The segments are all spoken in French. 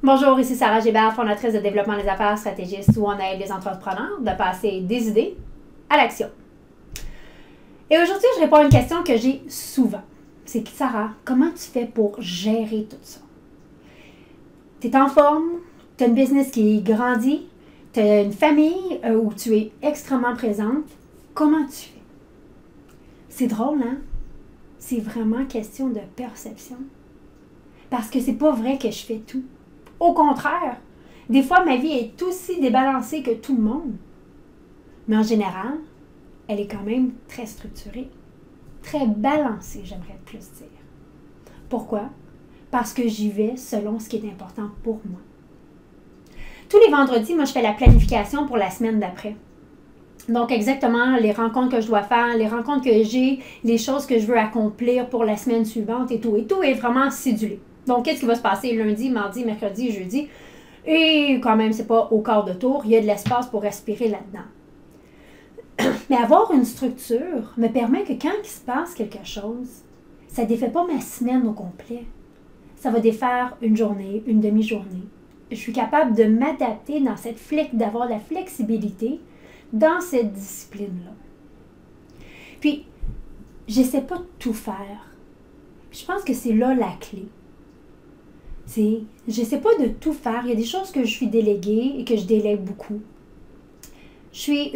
Bonjour, ici Sarah Gébert, fondatrice de Développement des affaires stratégiste, où on aide les entrepreneurs de passer des idées à l'action. Et aujourd'hui, je réponds à une question que j'ai souvent. C'est Sarah, comment tu fais pour gérer tout ça? Tu es en forme, tu as une business qui grandit, tu as une famille où tu es extrêmement présente. Comment tu fais? C'est drôle, hein? C'est vraiment question de perception. Parce que c'est pas vrai que je fais tout. Au contraire, des fois, ma vie est aussi débalancée que tout le monde. Mais en général, elle est quand même très structurée. Très balancée, j'aimerais plus dire. Pourquoi? Parce que j'y vais selon ce qui est important pour moi. Tous les vendredis, moi, je fais la planification pour la semaine d'après. Donc, exactement les rencontres que je dois faire, les rencontres que j'ai, les choses que je veux accomplir pour la semaine suivante et tout. Et tout est vraiment cédulé. Donc, qu'est-ce qui va se passer lundi, mardi, mercredi, jeudi? Et quand même, c'est pas au quart de tour. Il y a de l'espace pour respirer là-dedans. Mais avoir une structure me permet que quand il se passe quelque chose, ça ne défait pas ma semaine au complet. Ça va défaire une journée, une demi-journée. Je suis capable de m'adapter dans cette d'avoir la flexibilité dans cette discipline-là. Puis, j'essaie pas de tout faire. Je pense que c'est là la clé. J'essaie pas de tout faire. Il y a des choses que je suis déléguée et que je délègue beaucoup. Je suis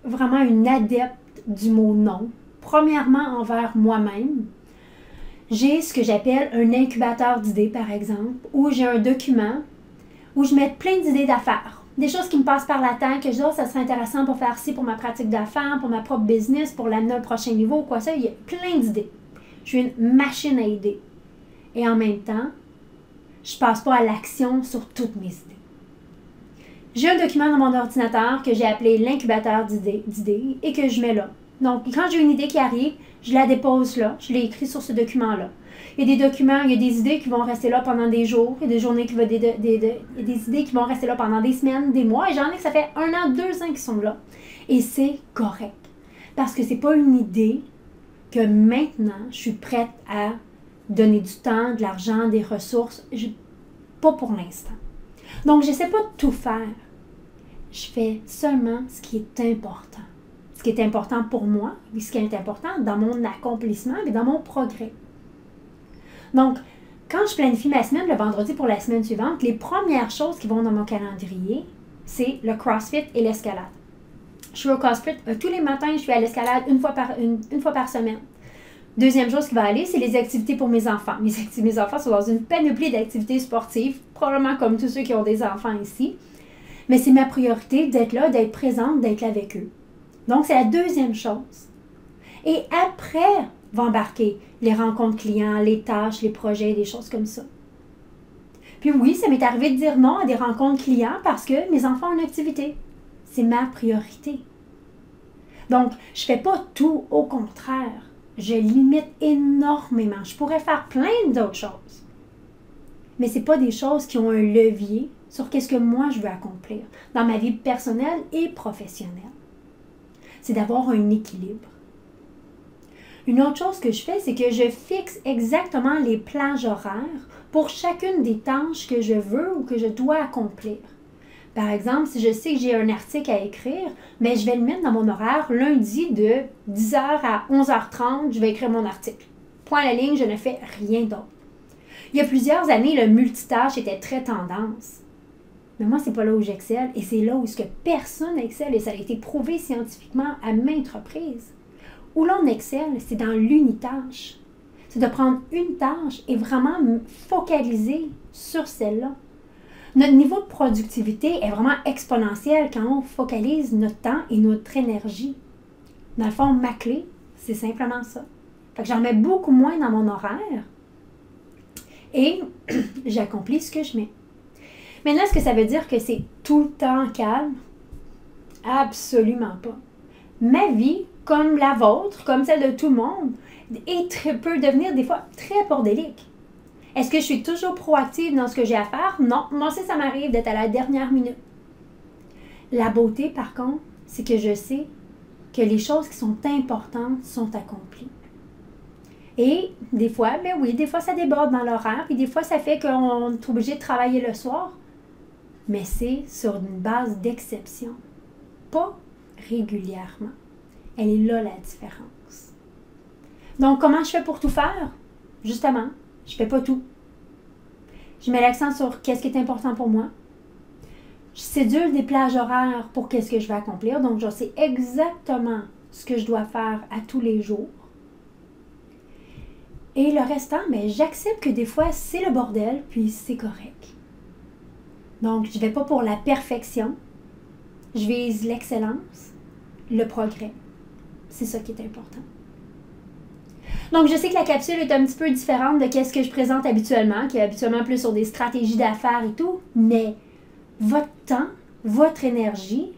vraiment une adepte du mot non. Premièrement, envers moi-même. J'ai ce que j'appelle un incubateur d'idées, par exemple, où j'ai un document où je mets plein d'idées d'affaires. Des choses qui me passent par la tête, que je dis, oh, ça serait intéressant pour faire ci, pour ma pratique d'affaires, pour ma propre business, pour l'amener à un prochain niveau, quoi ça. Il y a plein d'idées. Je suis une machine à idées. Et en même temps, je ne passe pas à l'action sur toutes mes idées. J'ai un document dans mon ordinateur que j'ai appelé l'incubateur d'idées et que je mets là. Donc, quand j'ai une idée qui arrive, je la dépose là. Je l'ai écrit sur ce document-là. Il y a des documents, il y a des idées qui vont rester là pendant des jours. Il y a des journées il y a des idées qui vont rester là pendant des semaines, des mois. Et j'en ai que ça fait 1 an, 2 ans qu'ils sont là. Et c'est correct. Parce que c'est pas une idée que maintenant, je suis prête à donner du temps, de l'argent, des ressources. Pas pour l'instant. Donc, je n'essaie pas de tout faire. Je fais seulement ce qui est important. Ce qui est important pour moi, et ce qui est important dans mon accomplissement et dans mon progrès. Donc, quand je planifie ma semaine, le vendredi pour la semaine suivante, les premières choses qui vont dans mon calendrier, c'est le CrossFit et l'escalade. Je suis au CrossFit tous les matins, je suis à l'escalade une fois par semaine. Deuxième chose qui va aller, c'est les activités pour mes enfants. Mes enfants sont dans une panoplie d'activités sportives, probablement comme tous ceux qui ont des enfants ici. Mais c'est ma priorité d'être là, d'être présente, d'être là avec eux. Donc, c'est la deuxième chose. Et après, va embarquer les rencontres clients, les tâches, les projets, des choses comme ça. Puis oui, ça m'est arrivé de dire non à des rencontres clients parce que mes enfants ont une activité. C'est ma priorité. Donc, je ne fais pas tout, au contraire. Je limite énormément. Je pourrais faire plein d'autres choses. Mais ce n'est pas des choses qui ont un levier sur qu'est-ce que moi je veux accomplir dans ma vie personnelle et professionnelle. C'est d'avoir un équilibre. Une autre chose que je fais, c'est que je fixe exactement les plages horaires pour chacune des tâches que je veux ou que je dois accomplir. Par exemple, si je sais que j'ai un article à écrire, mais je vais le mettre dans mon horaire lundi de 10h à 11h30, je vais écrire mon article. Point à la ligne, je ne fais rien d'autre. Il y a plusieurs années, le multitâche était très tendance. Mais moi, c'est pas là où j'excelle et c'est là où ce que personne excelle et ça a été prouvé scientifiquement à maintes reprises. Où l'on excelle, c'est dans l'unitâche. C'est de prendre une tâche et vraiment focaliser sur celle-là. Notre niveau de productivité est vraiment exponentiel quand on focalise notre temps et notre énergie. Dans le fond, ma clé, c'est simplement ça. Fait que j'en mets beaucoup moins dans mon horaire et j'accomplis ce que je mets. Maintenant, est-ce que ça veut dire que c'est tout le temps calme? Absolument pas. Ma vie, comme la vôtre, comme celle de tout le monde, peut devenir des fois très bordélique. Est-ce que je suis toujours proactive dans ce que j'ai à faire? Non, moi aussi ça m'arrive d'être à la dernière minute. La beauté, par contre, c'est que je sais que les choses qui sont importantes sont accomplies. Et des fois, ben oui, des fois ça déborde dans l'horaire, et des fois ça fait qu'on est obligé de travailler le soir. Mais c'est sur une base d'exception, pas régulièrement. Elle est là la différence. Donc, comment je fais pour tout faire? Justement, je fais pas tout. Je mets l'accent sur qu'est-ce qui est important pour moi. Je cédule des plages horaires pour qu'est-ce que je vais accomplir. Donc, je sais exactement ce que je dois faire à tous les jours. Et le restant, ben, j'accepte que des fois, c'est le bordel, puis c'est correct. Donc, je ne vais pas pour la perfection. Je vise l'excellence, le progrès. C'est ça qui est important. Donc, je sais que la capsule est un petit peu différente de ce que je présente habituellement, qui est habituellement plus sur des stratégies d'affaires et tout, mais votre temps, votre énergie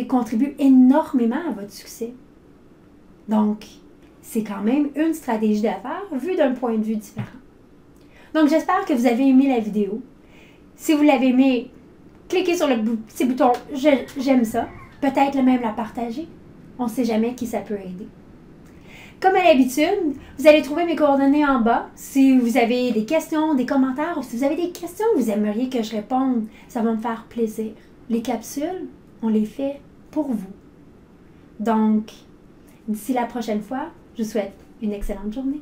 contribue énormément à votre succès. Donc, c'est quand même une stratégie d'affaires vue d'un point de vue différent. Donc, j'espère que vous avez aimé la vidéo. Si vous l'avez aimé, cliquez sur le petit bouton « J'aime ça ». Peut-être même la partager. On ne sait jamais qui ça peut aider. Comme à l'habitude, vous allez trouver mes coordonnées en bas. Si vous avez des questions, des commentaires, ou si vous avez des questions que vous aimeriez que je réponde, ça va me faire plaisir. Les capsules, on les fait pour vous. Donc, d'ici la prochaine fois, je vous souhaite une excellente journée.